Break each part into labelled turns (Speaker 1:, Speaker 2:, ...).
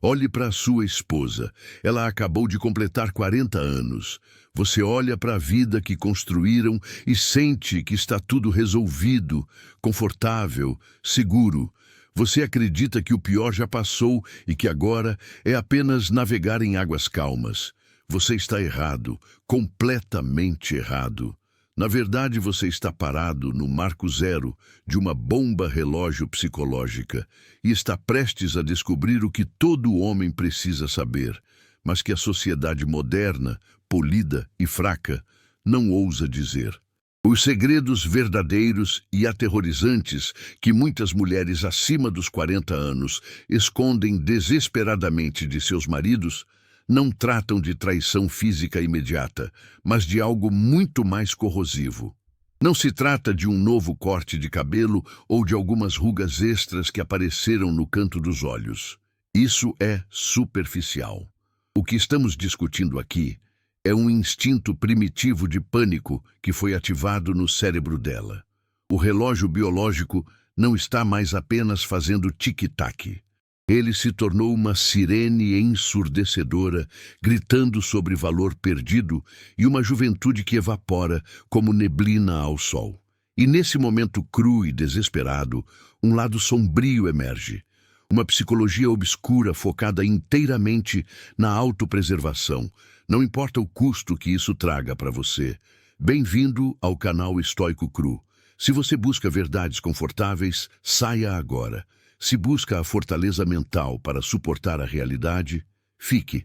Speaker 1: Olhe para a sua esposa. Ela acabou de completar 40 anos. Você olha para a vida que construíram e sente que está tudo resolvido, confortável, seguro. Você acredita que o pior já passou e que agora é apenas navegar em águas calmas. Você está errado, completamente errado. Na verdade, você está parado no marco zero de uma bomba relógio psicológica e está prestes a descobrir o que todo homem precisa saber, mas que a sociedade moderna, polida e fraca, não ousa dizer. Os segredos verdadeiros e aterrorizantes que muitas mulheres acima dos 40 anos escondem desesperadamente de seus maridos não tratam de traição física imediata, mas de algo muito mais corrosivo. Não se trata de um novo corte de cabelo ou de algumas rugas extras que apareceram no canto dos olhos. Isso é superficial. O que estamos discutindo aqui é um instinto primitivo de pânico que foi ativado no cérebro dela. O relógio biológico não está mais apenas fazendo tic-tac. Ele se tornou uma sirene ensurdecedora, gritando sobre valor perdido e uma juventude que evapora como neblina ao sol. E nesse momento cru e desesperado, um lado sombrio emerge. Uma psicologia obscura focada inteiramente na autopreservação. Não importa o custo que isso traga para você. Bem-vindo ao canal Estoico Cru. Se você busca verdades confortáveis, saia agora. Se busca a fortaleza mental para suportar a realidade, fique.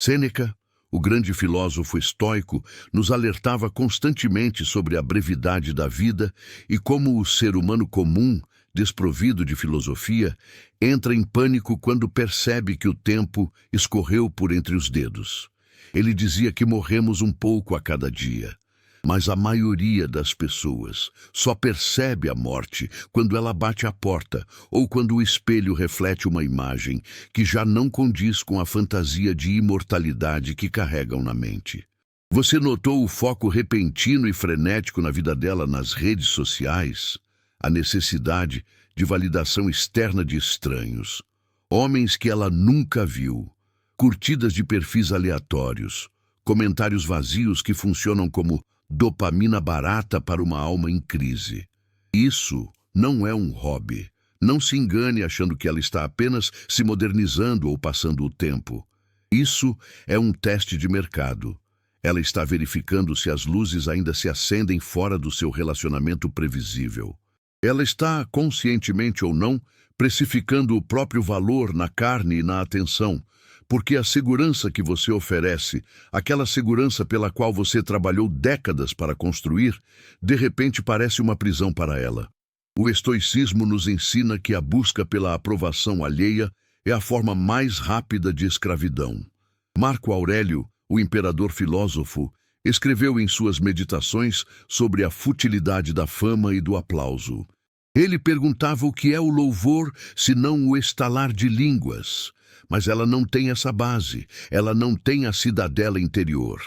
Speaker 1: Sêneca, o grande filósofo estoico, nos alertava constantemente sobre a brevidade da vida e como o ser humano comum, desprovido de filosofia, entra em pânico quando percebe que o tempo escorreu por entre os dedos. Ele dizia que morremos um pouco a cada dia. Mas a maioria das pessoas só percebe a morte quando ela bate à porta ou quando o espelho reflete uma imagem que já não condiz com a fantasia de imortalidade que carregam na mente. Você notou o foco repentino e frenético na vida dela nas redes sociais? A necessidade de validação externa de estranhos, homens que ela nunca viu, curtidas de perfis aleatórios, comentários vazios que funcionam como dopamina barata para uma alma em crise. Isso não é um hobby. Não se engane achando que ela está apenas se modernizando ou passando o tempo. Isso é um teste de mercado. Ela está verificando se as luzes ainda se acendem fora do seu relacionamento previsível. Ela está, conscientemente ou não, precificando o próprio valor na carne e na atenção, porque a segurança que você oferece, aquela segurança pela qual você trabalhou décadas para construir, de repente parece uma prisão para ela. O estoicismo nos ensina que a busca pela aprovação alheia é a forma mais rápida de escravidão. Marco Aurélio, o imperador filósofo, escreveu em suas meditações sobre a futilidade da fama e do aplauso. Ele perguntava o que é o louvor, se não o estalar de línguas. Mas ela não tem essa base, ela não tem a cidadela interior.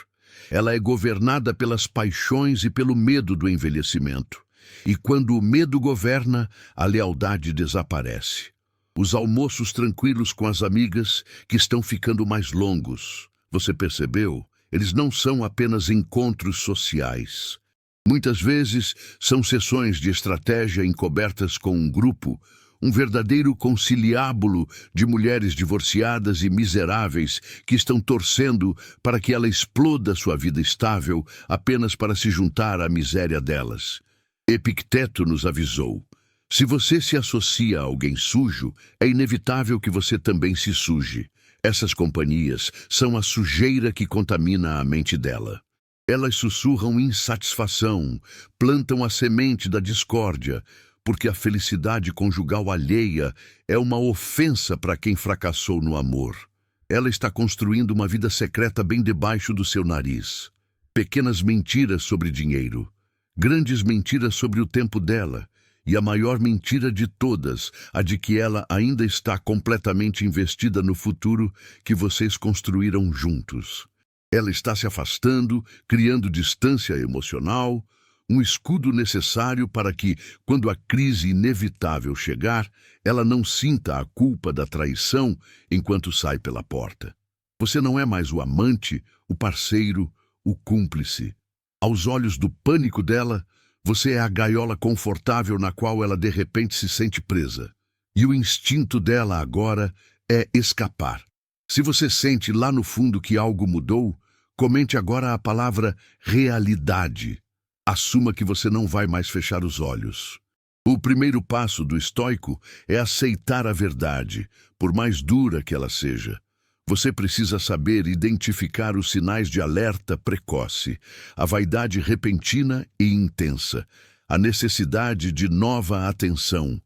Speaker 1: Ela é governada pelas paixões e pelo medo do envelhecimento. E quando o medo governa, a lealdade desaparece. Os almoços tranquilos com as amigas que estão ficando mais longos. Você percebeu? Eles não são apenas encontros sociais. Muitas vezes são sessões de estratégia encobertas com um grupo, um verdadeiro conciliábulo de mulheres divorciadas e miseráveis que estão torcendo para que ela exploda sua vida estável apenas para se juntar à miséria delas. Epicteto nos avisou: se você se associa a alguém sujo, é inevitável que você também se suje. Essas companhias são a sujeira que contamina a mente dela. Elas sussurram insatisfação, plantam a semente da discórdia, porque a felicidade conjugal alheia é uma ofensa para quem fracassou no amor. Ela está construindo uma vida secreta bem debaixo do seu nariz. Pequenas mentiras sobre dinheiro, grandes mentiras sobre o tempo dela, e a maior mentira de todas, a de que ela ainda está completamente investida no futuro que vocês construíram juntos. Ela está se afastando, criando distância emocional, um escudo necessário para que, quando a crise inevitável chegar, ela não sinta a culpa da traição enquanto sai pela porta. Você não é mais o amante, o parceiro, o cúmplice. Aos olhos do pânico dela, você é a gaiola confortável na qual ela de repente se sente presa. E o instinto dela agora é escapar. Se você sente lá no fundo que algo mudou, comente agora a palavra realidade. Assuma que você não vai mais fechar os olhos. O primeiro passo do estoico é aceitar a verdade, por mais dura que ela seja. Você precisa saber identificar os sinais de alerta precoce, a vaidade repentina e intensa, a necessidade de nova atenção,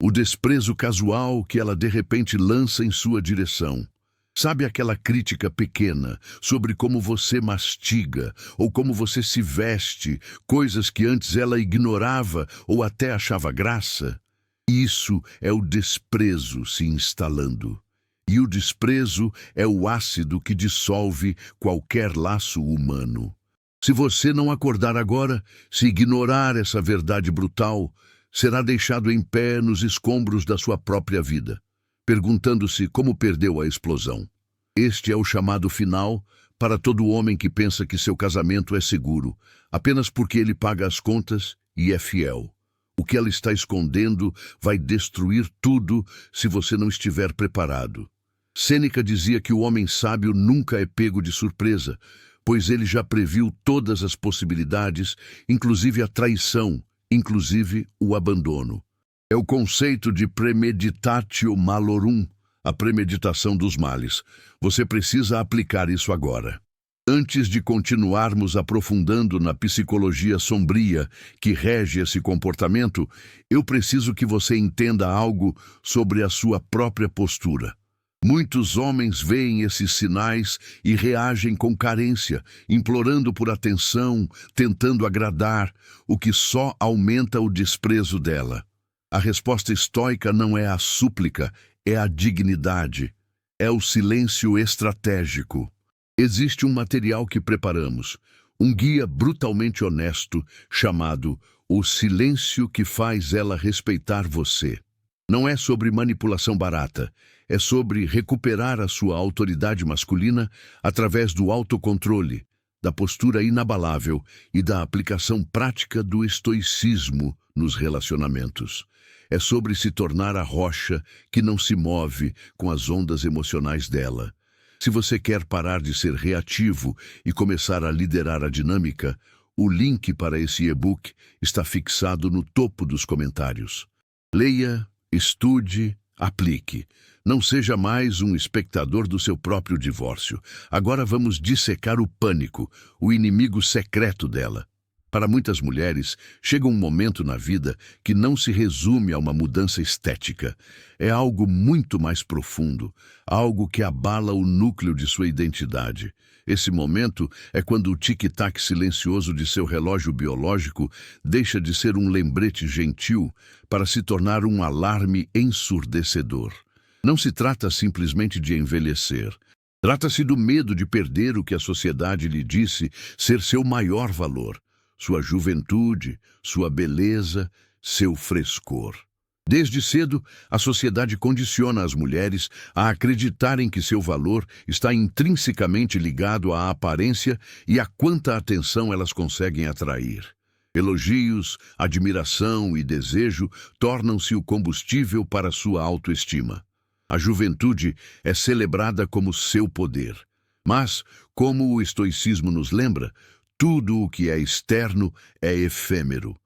Speaker 1: o desprezo casual que ela de repente lança em sua direção. Sabe aquela crítica pequena sobre como você mastiga ou como você se veste, coisas que antes ela ignorava ou até achava graça? Isso é o desprezo se instalando. E o desprezo é o ácido que dissolve qualquer laço humano. Se você não acordar agora, se ignorar essa verdade brutal, será deixado em pé nos escombros da sua própria vida, perguntando-se como perdeu a explosão. Este é o chamado final para todo homem que pensa que seu casamento é seguro, apenas porque ele paga as contas e é fiel. O que ela está escondendo vai destruir tudo se você não estiver preparado. Sêneca dizia que o homem sábio nunca é pego de surpresa, pois ele já previu todas as possibilidades, inclusive a traição, inclusive o abandono. É o conceito de premeditatio malorum, a premeditação dos males. Você precisa aplicar isso agora. Antes de continuarmos aprofundando na psicologia sombria que rege esse comportamento, eu preciso que você entenda algo sobre a sua própria postura. Muitos homens veem esses sinais e reagem com carência, implorando por atenção, tentando agradar, o que só aumenta o desprezo dela. A resposta estoica não é a súplica, é a dignidade, é o silêncio estratégico. Existe um material que preparamos, um guia brutalmente honesto, chamado O Silêncio que Faz Ela Respeitar Você. Não é sobre manipulação barata, é sobre recuperar a sua autoridade masculina através do autocontrole, da postura inabalável e da aplicação prática do estoicismo nos relacionamentos. É sobre se tornar a rocha que não se move com as ondas emocionais dela. Se você quer parar de ser reativo e começar a liderar a dinâmica, o link para esse e-book está fixado no topo dos comentários. Leia, estude, aplique. Não seja mais um espectador do seu próprio divórcio. Agora vamos dissecar o pânico, o inimigo secreto dela. Para muitas mulheres, chega um momento na vida que não se resume a uma mudança estética. É algo muito mais profundo, algo que abala o núcleo de sua identidade. Esse momento é quando o tic-tac silencioso de seu relógio biológico deixa de ser um lembrete gentil para se tornar um alarme ensurdecedor. Não se trata simplesmente de envelhecer. Trata-se do medo de perder o que a sociedade lhe disse ser seu maior valor. Sua juventude, sua beleza, seu frescor. Desde cedo, a sociedade condiciona as mulheres a acreditarem que seu valor está intrinsecamente ligado à aparência e a quanta atenção elas conseguem atrair. Elogios, admiração e desejo tornam-se o combustível para sua autoestima. A juventude é celebrada como seu poder. Mas, como o estoicismo nos lembra, tudo o que é externo é efêmero.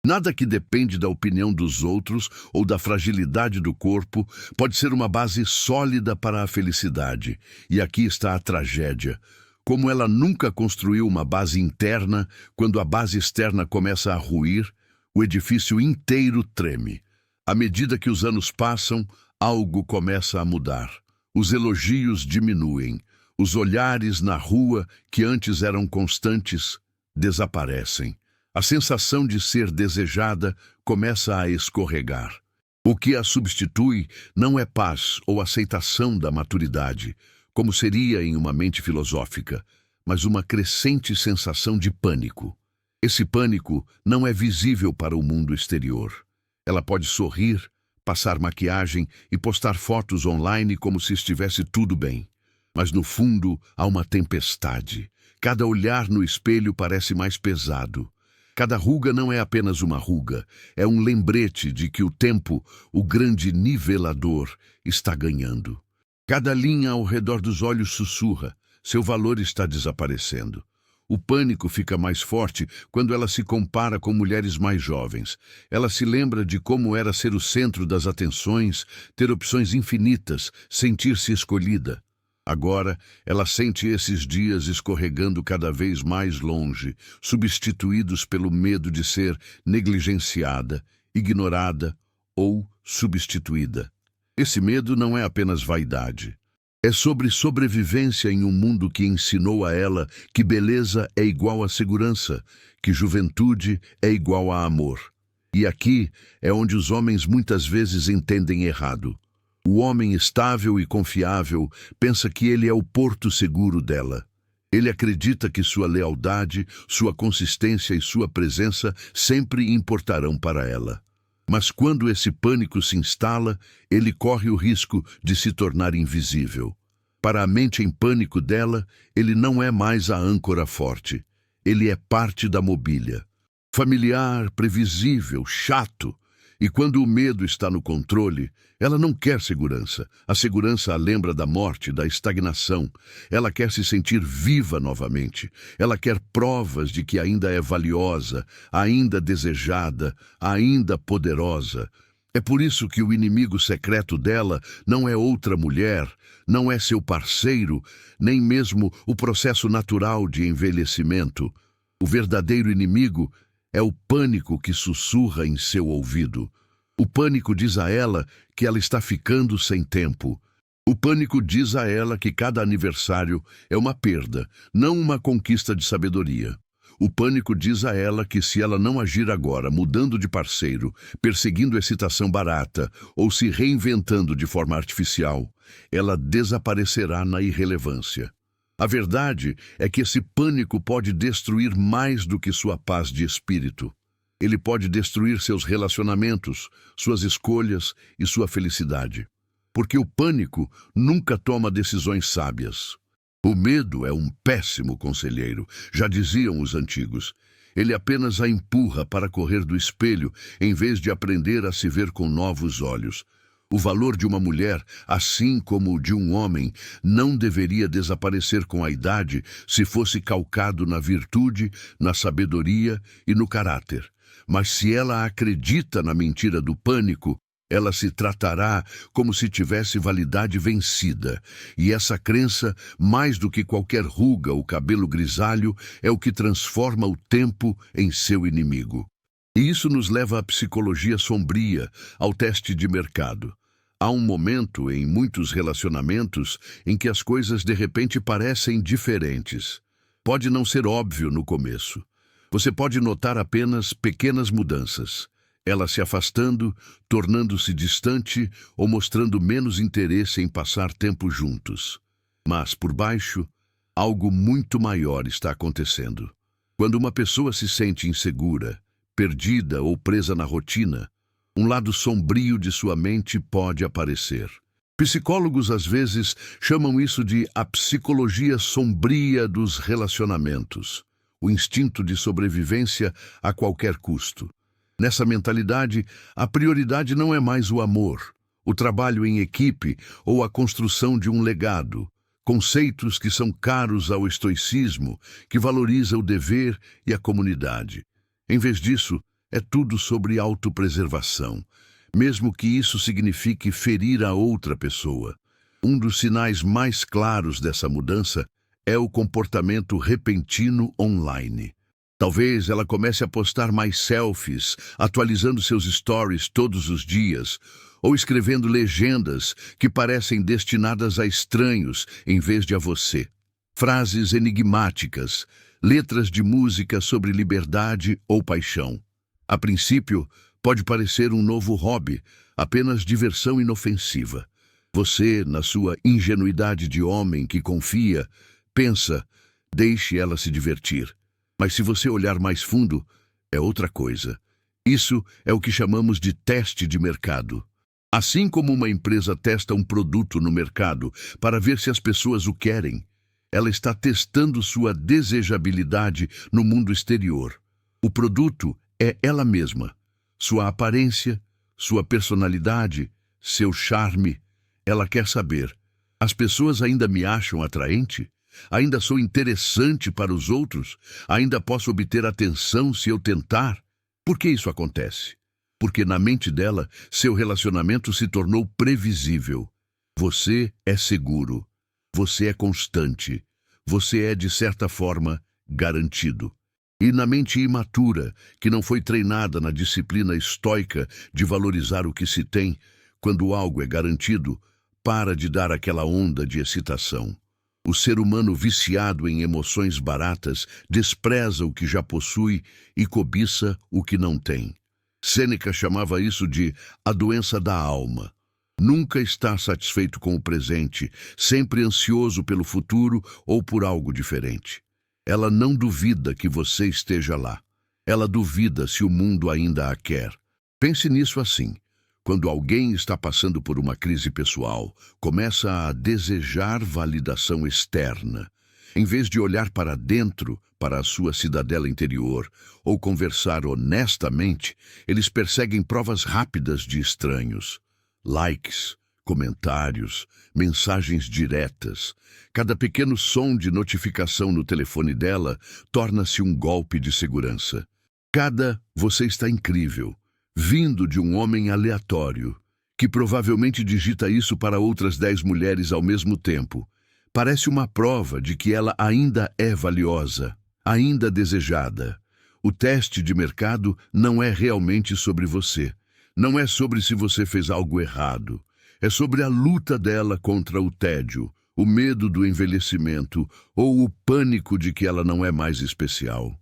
Speaker 1: Nada que depende da opinião dos outros ou da fragilidade do corpo pode ser uma base sólida para a felicidade. E aqui está a tragédia. Como ela nunca construiu uma base interna, quando a base externa começa a ruir, o edifício inteiro treme. À medida que os anos passam, algo começa a mudar. Os elogios diminuem. Os olhares na rua, que antes eram constantes, desaparecem. A sensação de ser desejada começa a escorregar. O que a substitui não é paz ou aceitação da maturidade, como seria em uma mente filosófica, mas uma crescente sensação de pânico. Esse pânico não é visível para o mundo exterior. Ela pode sorrir, passar maquiagem e postar fotos online como se estivesse tudo bem. Mas no fundo há uma tempestade. Cada olhar no espelho parece mais pesado. Cada ruga não é apenas uma ruga, é um lembrete de que o tempo, o grande nivelador, está ganhando. Cada linha ao redor dos olhos sussurra, seu valor está desaparecendo. O pânico fica mais forte quando ela se compara com mulheres mais jovens. Ela se lembra de como era ser o centro das atenções, ter opções infinitas, sentir-se escolhida. Agora, ela sente esses dias escorregando cada vez mais longe, substituídos pelo medo de ser negligenciada, ignorada ou substituída. Esse medo não é apenas vaidade. É sobre sobrevivência em um mundo que ensinou a ela que beleza é igual a segurança, que juventude é igual a amor. E aqui é onde os homens muitas vezes entendem errado. O homem estável e confiável pensa que ele é o porto seguro dela. Ele acredita que sua lealdade, sua consistência e sua presença sempre importarão para ela. Mas quando esse pânico se instala, ele corre o risco de se tornar invisível. Para a mente em pânico dela, ele não é mais a âncora forte. Ele é parte da mobília. Familiar, previsível, chato. E quando o medo está no controle, ela não quer segurança. A segurança a lembra da morte, da estagnação. Ela quer se sentir viva novamente. Ela quer provas de que ainda é valiosa, ainda desejada, ainda poderosa. É por isso que o inimigo secreto dela não é outra mulher, não é seu parceiro, nem mesmo o processo natural de envelhecimento. O verdadeiro inimigo é o pânico que sussurra em seu ouvido. O pânico diz a ela que ela está ficando sem tempo. O pânico diz a ela que cada aniversário é uma perda, não uma conquista de sabedoria. O pânico diz a ela que se ela não agir agora, mudando de parceiro, perseguindo excitação barata ou se reinventando de forma artificial, ela desaparecerá na irrelevância. A verdade é que esse pânico pode destruir mais do que sua paz de espírito. Ele pode destruir seus relacionamentos, suas escolhas e sua felicidade. Porque o pânico nunca toma decisões sábias. O medo é um péssimo conselheiro, já diziam os antigos. Ele apenas a empurra para correr do espelho, em vez de aprender a se ver com novos olhos. O valor de uma mulher, assim como o de um homem, não deveria desaparecer com a idade se fosse calcado na virtude, na sabedoria e no caráter. Mas se ela acredita na mentira do pânico, ela se tratará como se tivesse validade vencida. E essa crença, mais do que qualquer ruga ou cabelo grisalho, é o que transforma o tempo em seu inimigo. E isso nos leva à psicologia sombria, ao teste de mercado. Há um momento em muitos relacionamentos em que as coisas de repente parecem diferentes. Pode não ser óbvio no começo. Você pode notar apenas pequenas mudanças. Ela se afastando, tornando-se distante ou mostrando menos interesse em passar tempo juntos. Mas, por baixo, algo muito maior está acontecendo. Quando uma pessoa se sente insegura, perdida ou presa na rotina, um lado sombrio de sua mente pode aparecer. Psicólogos às vezes chamam isso de a psicologia sombria dos relacionamentos, o instinto de sobrevivência a qualquer custo. Nessa mentalidade, a prioridade não é mais o amor, o trabalho em equipe ou a construção de um legado, conceitos que são caros ao estoicismo, que valoriza o dever e a comunidade. Em vez disso, é tudo sobre autopreservação, mesmo que isso signifique ferir a outra pessoa. Um dos sinais mais claros dessa mudança é o comportamento repentino online. Talvez ela comece a postar mais selfies, atualizando seus stories todos os dias, ou escrevendo legendas que parecem destinadas a estranhos em vez de a você. Frases enigmáticas, letras de música sobre liberdade ou paixão. A princípio, pode parecer um novo hobby, apenas diversão inofensiva. Você, na sua ingenuidade de homem que confia, pensa, deixe ela se divertir. Mas se você olhar mais fundo, é outra coisa. Isso é o que chamamos de teste de mercado. Assim como uma empresa testa um produto no mercado para ver se as pessoas o querem, ela está testando sua desejabilidade no mundo exterior. O produto é ela mesma, sua aparência, sua personalidade, seu charme. Ela quer saber: as pessoas ainda me acham atraente? Ainda sou interessante para os outros? Ainda posso obter atenção se eu tentar? Por que isso acontece? Porque na mente dela, seu relacionamento se tornou previsível. Você é seguro. Você é constante. Você é, de certa forma, garantido. E na mente imatura, que não foi treinada na disciplina estoica de valorizar o que se tem, quando algo é garantido, para de dar aquela onda de excitação. O ser humano viciado em emoções baratas despreza o que já possui e cobiça o que não tem. Sêneca chamava isso de a doença da alma. Nunca está satisfeito com o presente, sempre ansioso pelo futuro ou por algo diferente. Ela não duvida que você esteja lá. Ela duvida se o mundo ainda a quer. Pense nisso assim. Quando alguém está passando por uma crise pessoal, começa a desejar validação externa. Em vez de olhar para dentro, para a sua cidadela interior, ou conversar honestamente, eles perseguem provas rápidas de estranhos. Likes, comentários, mensagens diretas. Cada pequeno som de notificação no telefone dela torna-se um golpe de segurança. Cada "você está incrível", vindo de um homem aleatório, que provavelmente digita isso para outras 10 mulheres ao mesmo tempo, parece uma prova de que ela ainda é valiosa, ainda desejada. O teste de mercado não é realmente sobre você. Não é sobre se você fez algo errado. É sobre a luta dela contra o tédio, o medo do envelhecimento ou o pânico de que ela não é mais especial.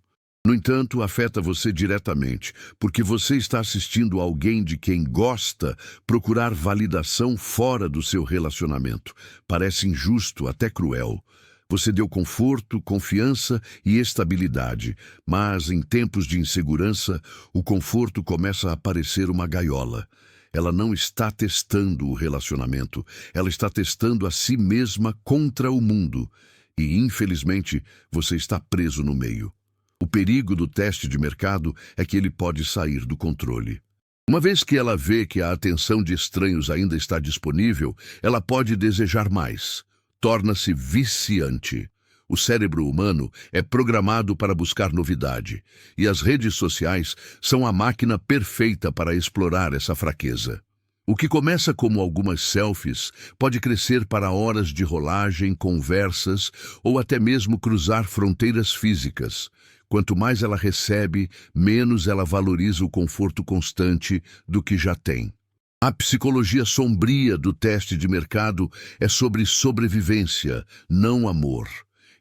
Speaker 1: No entanto, afeta você diretamente, porque você está assistindo alguém de quem gosta procurar validação fora do seu relacionamento. Parece injusto, até cruel. Você deu conforto, confiança e estabilidade, mas em tempos de insegurança, o conforto começa a parecer uma gaiola. Ela não está testando o relacionamento, ela está testando a si mesma contra o mundo. E, infelizmente, você está preso no meio. O perigo do teste de mercado é que ele pode sair do controle. Uma vez que ela vê que a atenção de estranhos ainda está disponível, ela pode desejar mais. Torna-se viciante. O cérebro humano é programado para buscar novidade, e as redes sociais são a máquina perfeita para explorar essa fraqueza. O que começa como algumas selfies pode crescer para horas de rolagem, conversas ou até mesmo cruzar fronteiras físicas. Quanto mais ela recebe, menos ela valoriza o conforto constante do que já tem. A psicologia sombria do teste de mercado é sobre sobrevivência, não amor.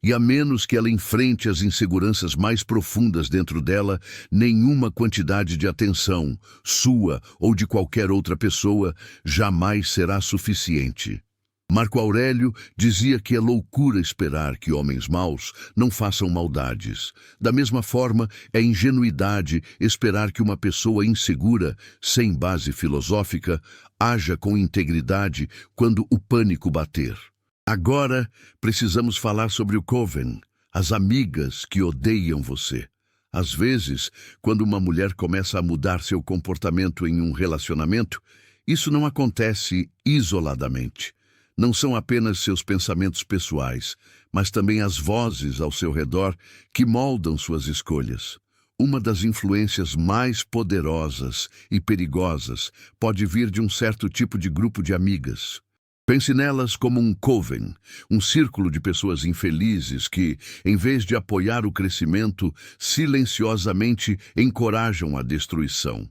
Speaker 1: E a menos que ela enfrente as inseguranças mais profundas dentro dela, nenhuma quantidade de atenção, sua ou de qualquer outra pessoa, jamais será suficiente. Marco Aurélio dizia que é loucura esperar que homens maus não façam maldades. Da mesma forma, é ingenuidade esperar que uma pessoa insegura, sem base filosófica, haja com integridade quando o pânico bater. Agora, precisamos falar sobre o coven, as amigas que odeiam você. Às vezes, quando uma mulher começa a mudar seu comportamento em um relacionamento, isso não acontece isoladamente. Não são apenas seus pensamentos pessoais, mas também as vozes ao seu redor que moldam suas escolhas. Uma das influências mais poderosas e perigosas pode vir de um certo tipo de grupo de amigas. Pense nelas como um coven, um círculo de pessoas infelizes que, em vez de apoiar o crescimento, silenciosamente encorajam a destruição.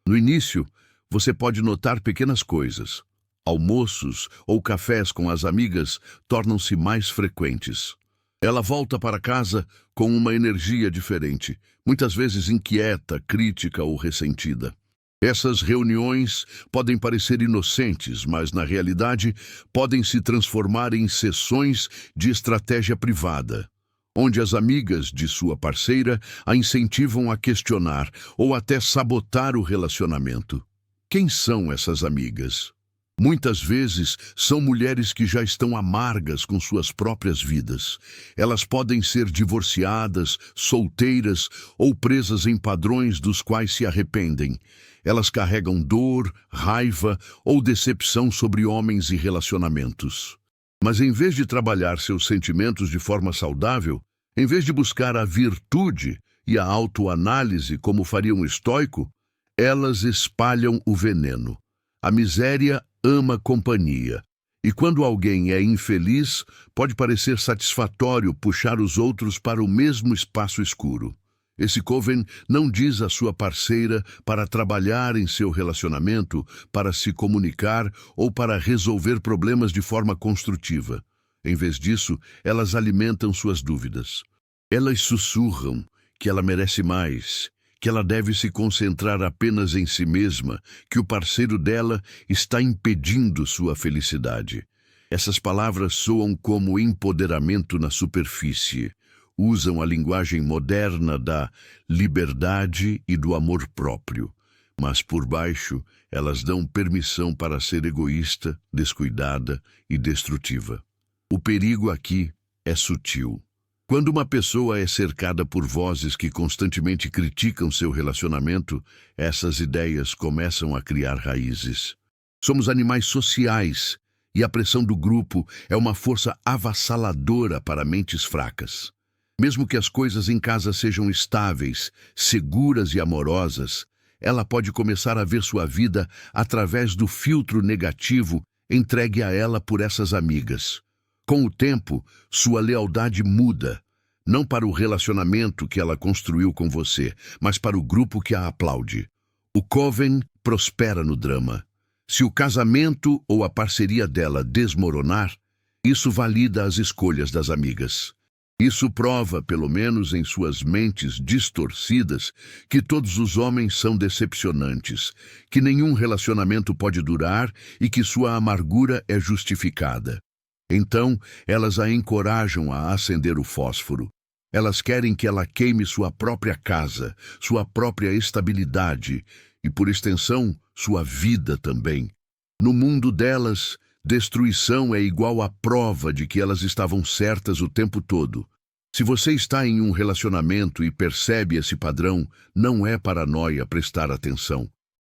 Speaker 1: No início, você pode notar pequenas coisas. Almoços ou cafés com as amigas tornam-se mais frequentes. Ela volta para casa com uma energia diferente, muitas vezes inquieta, crítica ou ressentida. Essas reuniões podem parecer inocentes, mas na realidade podem se transformar em sessões de estratégia privada. onde as amigas de sua parceira a incentivam a questionar ou até sabotar o relacionamento. Quem são essas amigas? Muitas vezes são mulheres que já estão amargas com suas próprias vidas. Elas podem ser divorciadas, solteiras ou presas em padrões dos quais se arrependem. Elas carregam dor, raiva ou decepção sobre homens e relacionamentos. Mas em vez de trabalhar seus sentimentos de forma saudável, em vez de buscar a virtude e a autoanálise como faria um estoico, elas espalham o veneno. A miséria ama companhia. E quando alguém é infeliz, pode parecer satisfatório puxar os outros para o mesmo espaço escuro. Esse coven não diz à sua parceira para trabalhar em seu relacionamento, para se comunicar ou para resolver problemas de forma construtiva. Em vez disso, elas alimentam suas dúvidas. Elas sussurram que ela merece mais, que ela deve se concentrar apenas em si mesma, que o parceiro dela está impedindo sua felicidade. Essas palavras soam como empoderamento na superfície. Usam a linguagem moderna da liberdade e do amor próprio. Mas por baixo, elas dão permissão para ser egoísta, descuidada e destrutiva. O perigo aqui é sutil. Quando uma pessoa é cercada por vozes que constantemente criticam seu relacionamento, essas ideias começam a criar raízes. Somos animais sociais e a pressão do grupo é uma força avassaladora para mentes fracas. Mesmo que as coisas em casa sejam estáveis, seguras e amorosas, ela pode começar a ver sua vida através do filtro negativo entregue a ela por essas amigas. Com o tempo, sua lealdade muda, não para o relacionamento que ela construiu com você, mas para o grupo que a aplaude. O coven prospera no drama. Se o casamento ou a parceria dela desmoronar, isso valida as escolhas das amigas. Isso prova, pelo menos em suas mentes distorcidas, que todos os homens são decepcionantes, que nenhum relacionamento pode durar e que sua amargura é justificada. Então, elas a encorajam a acender o fósforo. Elas querem que ela queime sua própria casa, sua própria estabilidade e, por extensão, sua vida também. No mundo delas, destruição é igual à prova de que elas estavam certas o tempo todo. Se você está em um relacionamento e percebe esse padrão, não é paranoia prestar atenção.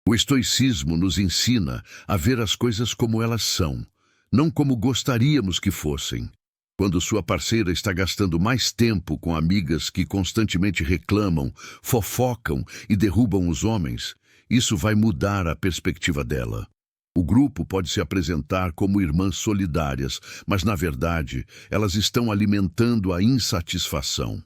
Speaker 1: O estoicismo nos ensina a ver as coisas como elas são, não como gostaríamos que fossem. Quando sua parceira está gastando mais tempo com amigas que constantemente reclamam, fofocam e derrubam os homens, isso vai mudar a perspectiva dela. O grupo pode se apresentar como irmãs solidárias, mas, na verdade, elas estão alimentando a insatisfação.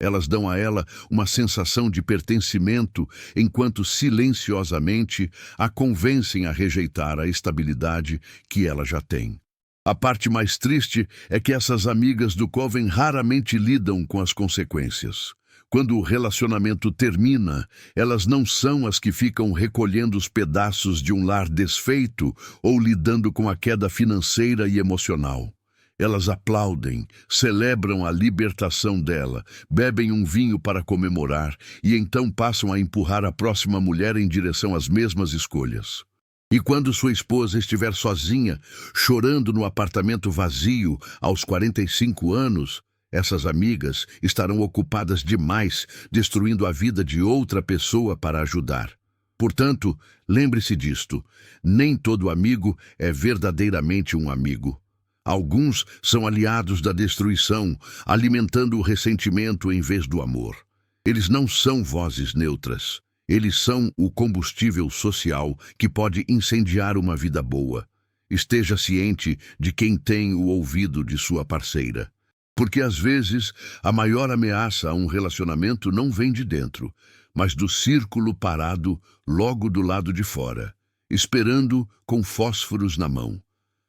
Speaker 1: Elas dão a ela uma sensação de pertencimento, enquanto silenciosamente a convencem a rejeitar a estabilidade que ela já tem. A parte mais triste é que essas amigas do coven raramente lidam com as consequências. Quando o relacionamento termina, elas não são as que ficam recolhendo os pedaços de um lar desfeito ou lidando com a queda financeira e emocional. Elas aplaudem, celebram a libertação dela, bebem um vinho para comemorar e então passam a empurrar a próxima mulher em direção às mesmas escolhas. E quando sua esposa estiver sozinha, chorando no apartamento vazio aos 45 anos, essas amigas estarão ocupadas demais, destruindo a vida de outra pessoa para ajudar. Portanto, lembre-se disto: nem todo amigo é verdadeiramente um amigo. Alguns são aliados da destruição, alimentando o ressentimento em vez do amor. Eles não são vozes neutras. Eles são o combustível social que pode incendiar uma vida boa. Esteja ciente de quem tem o ouvido de sua parceira. Porque, às vezes, a maior ameaça a um relacionamento não vem de dentro, mas do círculo parado logo do lado de fora, esperando com fósforos na mão.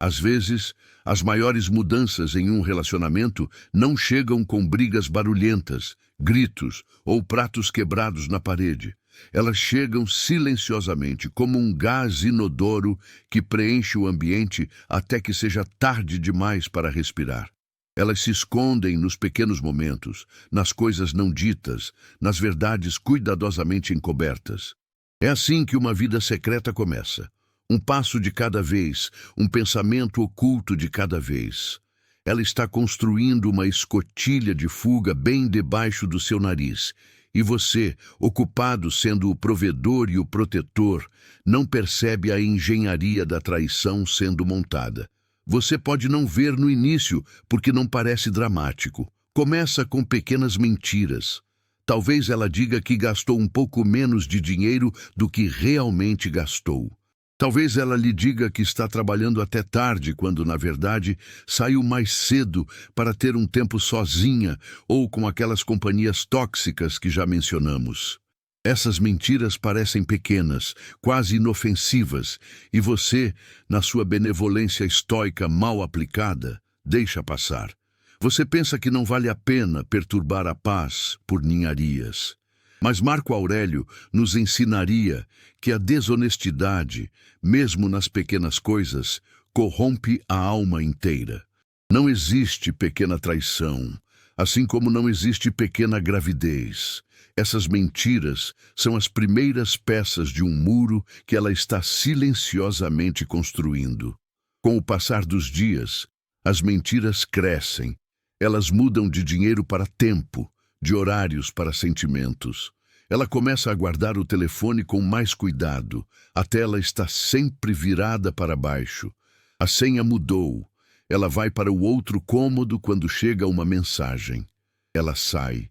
Speaker 1: Às vezes, as maiores mudanças em um relacionamento não chegam com brigas barulhentas, gritos ou pratos quebrados na parede. Elas chegam silenciosamente, como um gás inodoro que preenche o ambiente até que seja tarde demais para respirar. Elas se escondem nos pequenos momentos, nas coisas não ditas, nas verdades cuidadosamente encobertas. É assim que uma vida secreta começa. Um passo de cada vez, um pensamento oculto de cada vez. Ela está construindo uma escotilha de fuga bem debaixo do seu nariz. E você, ocupado sendo o provedor e o protetor, não percebe a engenharia da traição sendo montada. Você pode não ver no início, porque não parece dramático. Começa com pequenas mentiras. Talvez ela diga que gastou um pouco menos de dinheiro do que realmente gastou. Talvez ela lhe diga que está trabalhando até tarde, quando, na verdade, saiu mais cedo para ter um tempo sozinha ou com aquelas companhias tóxicas que já mencionamos. Essas mentiras parecem pequenas, quase inofensivas, e você, na sua benevolência estoica mal aplicada, deixa passar. Você pensa que não vale a pena perturbar a paz por ninharias. Mas Marco Aurélio nos ensinaria que a desonestidade, mesmo nas pequenas coisas, corrompe a alma inteira. Não existe pequena traição, assim como não existe pequena gravidez. Essas mentiras são as primeiras peças de um muro que ela está silenciosamente construindo. Com o passar dos dias, as mentiras crescem. Elas mudam de dinheiro para tempo, de horários para sentimentos. Ela começa a guardar o telefone com mais cuidado. A tela está sempre virada para baixo. A senha mudou. Ela vai para o outro cômodo quando chega uma mensagem. Ela sai,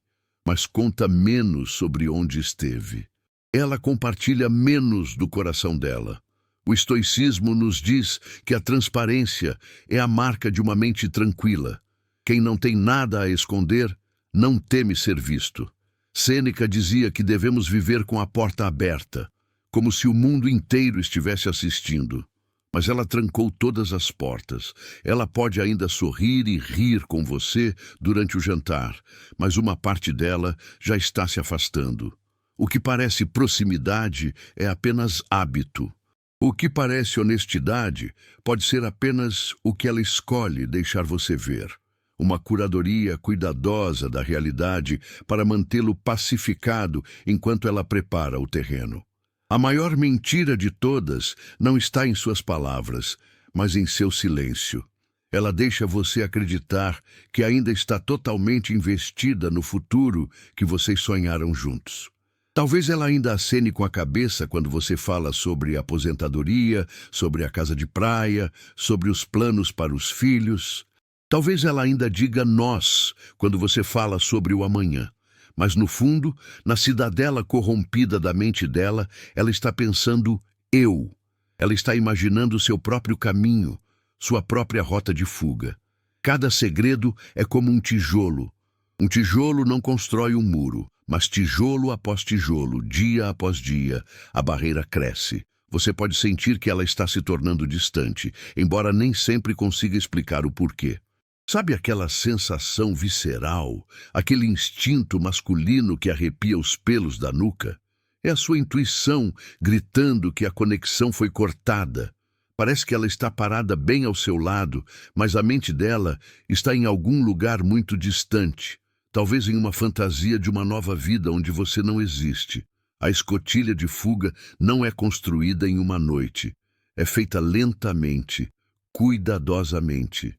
Speaker 1: mas conta menos sobre onde esteve. Ela compartilha menos do coração dela. O estoicismo nos diz que a transparência é a marca de uma mente tranquila. Quem não tem nada a esconder, não teme ser visto. Sêneca dizia que devemos viver com a porta aberta, como se o mundo inteiro estivesse assistindo. Mas ela trancou todas as portas. Ela pode ainda sorrir e rir com você durante o jantar, mas uma parte dela já está se afastando. O que parece proximidade é apenas hábito. O que parece honestidade pode ser apenas o que ela escolhe deixar você ver. Uma curadoria cuidadosa da realidade para mantê-lo pacificado enquanto ela prepara o terreno. A maior mentira de todas não está em suas palavras, mas em seu silêncio. Ela deixa você acreditar que ainda está totalmente investida no futuro que vocês sonharam juntos. Talvez ela ainda acene com a cabeça quando você fala sobre a aposentadoria, sobre a casa de praia, sobre os planos para os filhos. Talvez ela ainda diga nós quando você fala sobre o amanhã. Mas no fundo, na cidadela corrompida da mente dela, ela está pensando eu. Ela está imaginando seu próprio caminho, sua própria rota de fuga. Cada segredo é como um tijolo. Um tijolo não constrói um muro, mas tijolo após tijolo, dia após dia, a barreira cresce. Você pode sentir que ela está se tornando distante, embora nem sempre consiga explicar o porquê. Sabe aquela sensação visceral, aquele instinto masculino que arrepia os pelos da nuca? É a sua intuição gritando que a conexão foi cortada. Parece que ela está parada bem ao seu lado, mas a mente dela está em algum lugar muito distante, talvez em uma fantasia de uma nova vida onde você não existe. A escotilha de fuga não é construída em uma noite. É feita lentamente, cuidadosamente.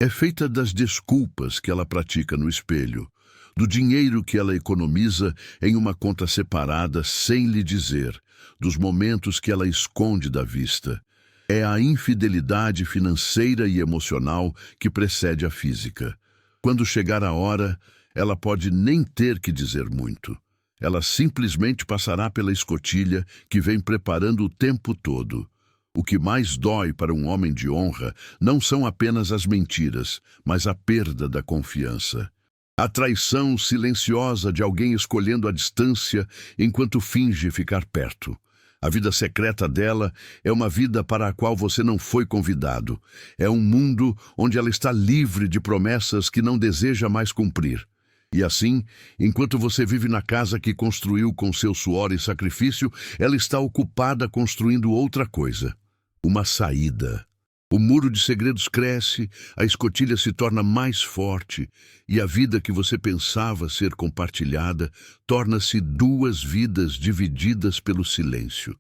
Speaker 1: É feita das desculpas que ela pratica no espelho, do dinheiro que ela economiza em uma conta separada sem lhe dizer, dos momentos que ela esconde da vista. É a infidelidade financeira e emocional que precede a física. Quando chegar a hora, ela pode nem ter que dizer muito. Ela simplesmente passará pela escotilha que vem preparando o tempo todo. O que mais dói para um homem de honra não são apenas as mentiras, mas a perda da confiança. A traição silenciosa de alguém escolhendo a distância enquanto finge ficar perto. A vida secreta dela é uma vida para a qual você não foi convidado. É um mundo onde ela está livre de promessas que não deseja mais cumprir. E assim, enquanto você vive na casa que construiu com seu suor e sacrifício, ela está ocupada construindo outra coisa. Uma saída. O muro de segredos cresce, a escotilha se torna mais forte e a vida que você pensava ser compartilhada torna-se duas vidas divididas pelo silêncio.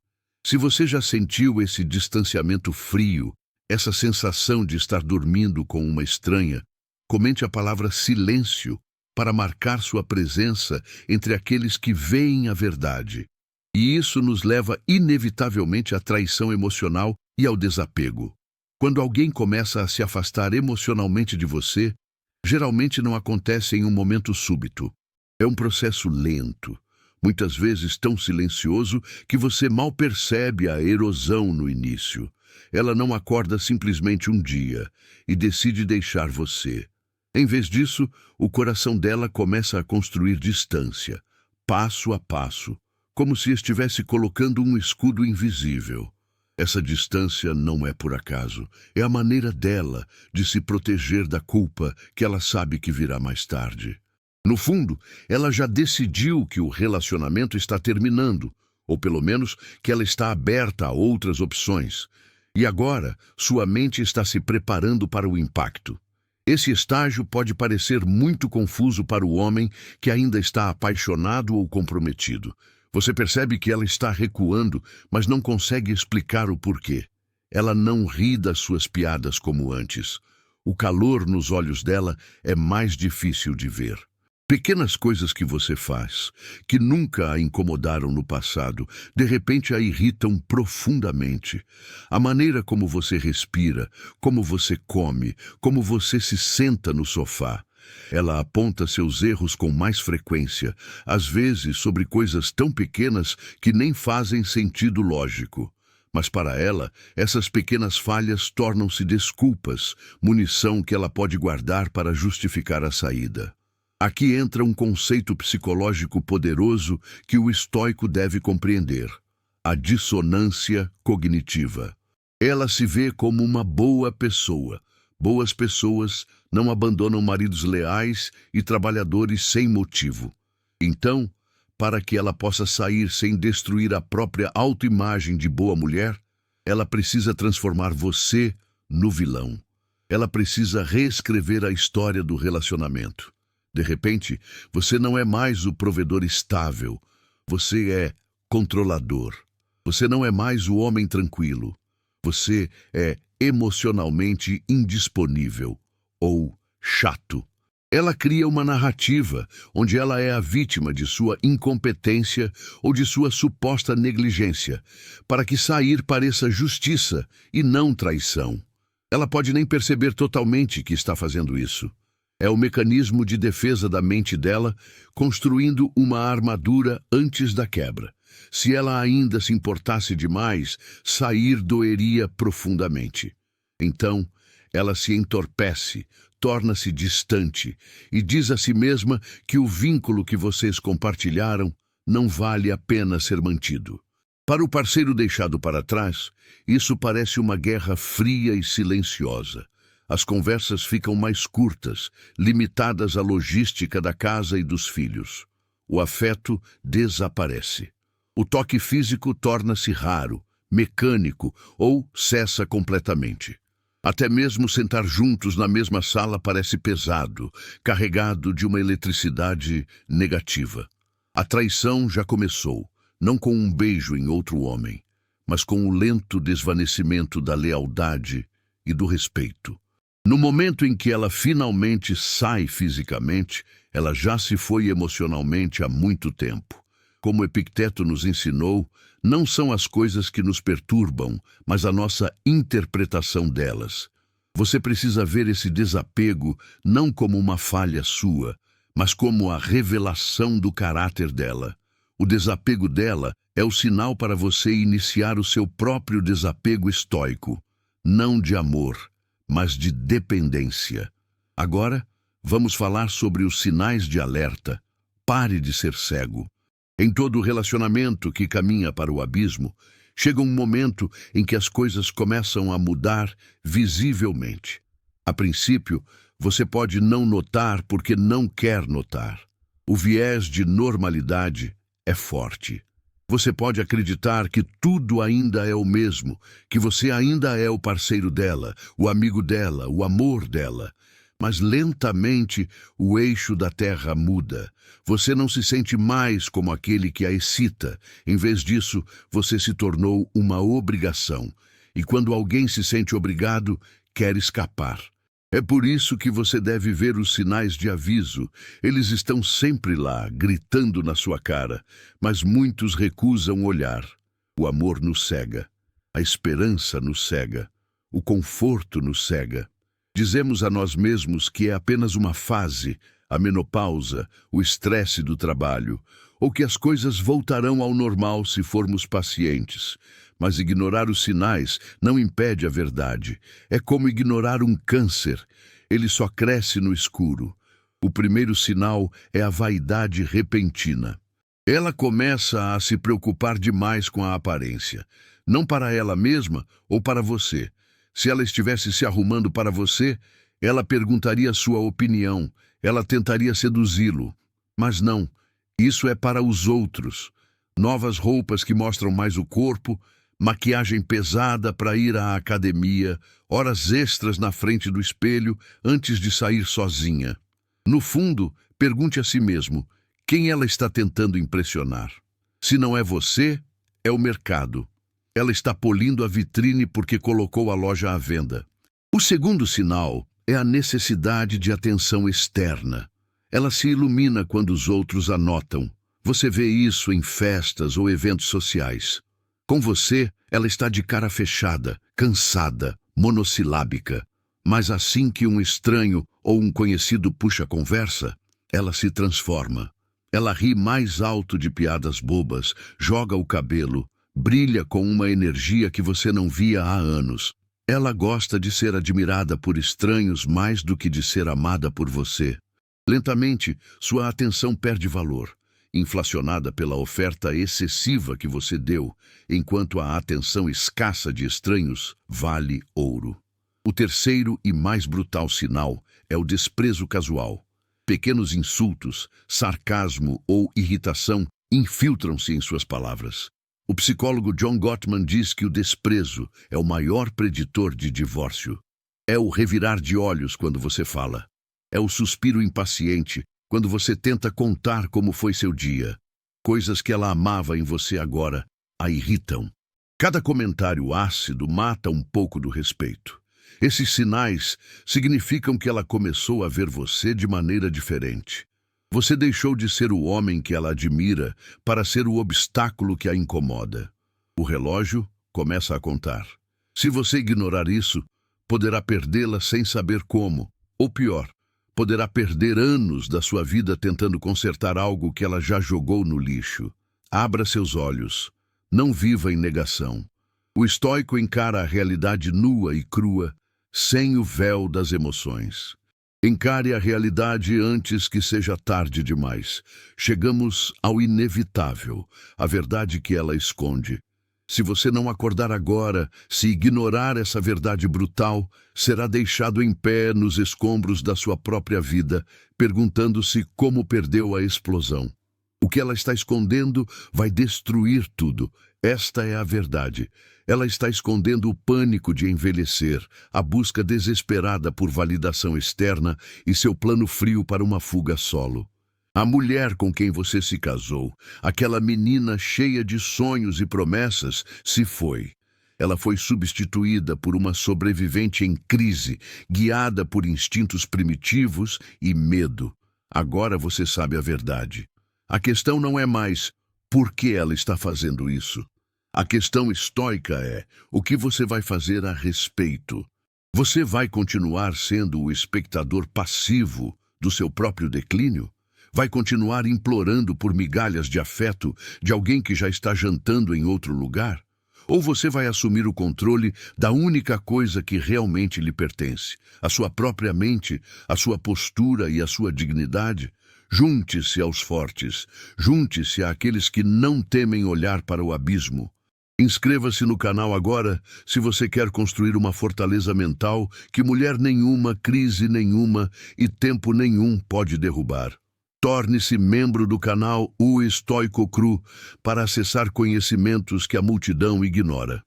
Speaker 1: Se você já sentiu esse distanciamento frio, essa sensação de estar dormindo com uma estranha, comente a palavra silêncio para marcar sua presença entre aqueles que veem a verdade. E isso nos leva inevitavelmente à traição emocional e ao desapego. Quando alguém começa a se afastar emocionalmente de você, geralmente não acontece em um momento súbito. É um processo lento, muitas vezes tão silencioso que você mal percebe a erosão no início. Ela não acorda simplesmente um dia e decide deixar você. Em vez disso, o coração dela começa a construir distância, passo a passo, como se estivesse colocando um escudo invisível. Essa distância não é por acaso, é a maneira dela de se proteger da culpa que ela sabe que virá mais tarde. No fundo, ela já decidiu que o relacionamento está terminando, ou pelo menos que ela está aberta a outras opções. E agora, sua mente está se preparando para o impacto. Esse estágio pode parecer muito confuso para o homem que ainda está apaixonado ou comprometido. Você percebe que ela está recuando, mas não consegue explicar o porquê. Ela não ri das suas piadas como antes. O calor nos olhos dela é mais difícil de ver. Pequenas coisas que você faz, que nunca a incomodaram no passado, de repente a irritam profundamente. A maneira como você respira, como você come, como você se senta no sofá. Ela aponta seus erros com mais frequência, às vezes sobre coisas tão pequenas que nem fazem sentido lógico. Mas para ela, essas pequenas falhas tornam-se desculpas, munição que ela pode guardar para justificar a saída. Aqui entra um conceito psicológico poderoso que o estoico deve compreender: a dissonância cognitiva. Ela se vê como uma boa pessoa. Boas pessoas não abandonam maridos leais e trabalhadores sem motivo. Então, para que ela possa sair sem destruir a própria autoimagem de boa mulher, ela precisa transformar você no vilão. Ela precisa reescrever a história do relacionamento. De repente, você não é mais o provedor estável. Você é controlador. Você não é mais o homem tranquilo. Você é emocionalmente indisponível ou chato. Ela cria uma narrativa onde ela é a vítima de sua incompetência ou de sua suposta negligência, para que sair pareça justiça e não traição. Ela pode nem perceber totalmente que está fazendo isso. É o mecanismo de defesa da mente dela, construindo uma armadura antes da quebra. Se ela ainda se importasse demais, sair doeria profundamente. Então, ela se entorpece, torna-se distante e diz a si mesma que o vínculo que vocês compartilharam não vale a pena ser mantido. Para o parceiro deixado para trás, isso parece uma guerra fria e silenciosa. As conversas ficam mais curtas, limitadas à logística da casa e dos filhos. O afeto desaparece. O toque físico torna-se raro, mecânico ou cessa completamente. Até mesmo sentar juntos na mesma sala parece pesado, carregado de uma eletricidade negativa. A traição já começou, não com um beijo em outro homem, mas com o lento desvanecimento da lealdade e do respeito. No momento em que ela finalmente sai fisicamente, ela já se foi emocionalmente há muito tempo. Como Epicteto nos ensinou, não são as coisas que nos perturbam, mas a nossa interpretação delas. Você precisa ver esse desapego não como uma falha sua, mas como a revelação do caráter dela. O desapego dela é o sinal para você iniciar o seu próprio desapego estoico, não de amor, mas de dependência. Agora, vamos falar sobre os sinais de alerta. Pare de ser cego. Em todo relacionamento que caminha para o abismo, chega um momento em que as coisas começam a mudar visivelmente. A princípio, você pode não notar porque não quer notar. O viés de normalidade é forte. Você pode acreditar que tudo ainda é o mesmo, que você ainda é o parceiro dela, o amigo dela, o amor dela. Mas lentamente o eixo da Terra muda. Você não se sente mais como aquele que a excita. Em vez disso, você se tornou uma obrigação. E quando alguém se sente obrigado, quer escapar. É por isso que você deve ver os sinais de aviso. Eles estão sempre lá, gritando na sua cara, mas muitos recusam olhar. O amor nos cega, a esperança nos cega, o conforto nos cega. Dizemos a nós mesmos que é apenas uma fase, a menopausa, o estresse do trabalho, ou que as coisas voltarão ao normal se formos pacientes. Mas ignorar os sinais não impede a verdade. É como ignorar um câncer. Ele só cresce no escuro. O primeiro sinal é a vaidade repentina. Ela começa a se preocupar demais com a aparência, não para ela mesma ou para você. Se ela estivesse se arrumando para você, ela perguntaria sua opinião, ela tentaria seduzi-lo. Mas não, isso é para os outros. Novas roupas que mostram mais o corpo, maquiagem pesada para ir à academia, horas extras na frente do espelho antes de sair sozinha. No fundo, pergunte a si mesmo, quem ela está tentando impressionar? Se não é você, é o mercado. Ela está polindo a vitrine porque colocou a loja à venda. O segundo sinal é a necessidade de atenção externa. Ela se ilumina quando os outros a notam. Você vê isso em festas ou eventos sociais. Com você, ela está de cara fechada, cansada, monossilábica. Mas assim que um estranho ou um conhecido puxa a conversa, ela se transforma. Ela ri mais alto de piadas bobas, joga o cabelo, brilha com uma energia que você não via há anos. Ela gosta de ser admirada por estranhos mais do que de ser amada por você. Lentamente, sua atenção perde valor, inflacionada pela oferta excessiva que você deu, enquanto a atenção escassa de estranhos vale ouro. O terceiro e mais brutal sinal é o desprezo casual. Pequenos insultos, sarcasmo ou irritação infiltram-se em suas palavras. O psicólogo John Gottman diz que o desprezo é o maior preditor de divórcio. É o revirar de olhos quando você fala. É o suspiro impaciente quando você tenta contar como foi seu dia. Coisas que ela amava em você agora a irritam. Cada comentário ácido mata um pouco do respeito. Esses sinais significam que ela começou a ver você de maneira diferente. Você deixou de ser o homem que ela admira para ser o obstáculo que a incomoda. O relógio começa a contar. Se você ignorar isso, poderá perdê-la sem saber como. Ou pior, poderá perder anos da sua vida tentando consertar algo que ela já jogou no lixo. Abra seus olhos. Não viva em negação. O estoico encara a realidade nua e crua, sem o véu das emoções. Encare a realidade antes que seja tarde demais. Chegamos ao inevitável, a verdade que ela esconde. Se você não acordar agora, se ignorar essa verdade brutal, será deixado em pé nos escombros da sua própria vida, perguntando-se como perdeu a explosão. O que ela está escondendo vai destruir tudo. Esta é a verdade. Ela está escondendo o pânico de envelhecer, a busca desesperada por validação externa e seu plano frio para uma fuga solo. A mulher com quem você se casou, aquela menina cheia de sonhos e promessas, se foi. Ela foi substituída por uma sobrevivente em crise, guiada por instintos primitivos e medo. Agora você sabe a verdade. A questão não é mais por que ela está fazendo isso. A questão estoica é o que você vai fazer a respeito. Você vai continuar sendo o espectador passivo do seu próprio declínio? Vai continuar implorando por migalhas de afeto de alguém que já está jantando em outro lugar? Ou você vai assumir o controle da única coisa que realmente lhe pertence, a sua própria mente, a sua postura e a sua dignidade? Junte-se aos fortes, junte-se àqueles que não temem olhar para o abismo. Inscreva-se no canal agora se você quer construir uma fortaleza mental que mulher nenhuma, crise nenhuma e tempo nenhum pode derrubar. Torne-se membro do canal O Estoico Cru para acessar conhecimentos que a multidão ignora.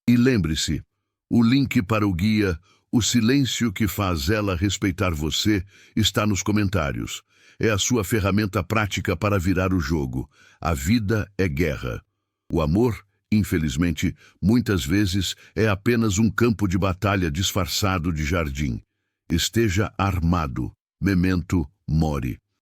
Speaker 1: E lembre-se, o link para o guia O Silêncio que Faz Ela Respeitar Você está nos comentários. É a sua ferramenta prática para virar o jogo. A vida é guerra. O amor, infelizmente, muitas vezes é apenas um campo de batalha disfarçado de jardim. Esteja armado. Memento mori.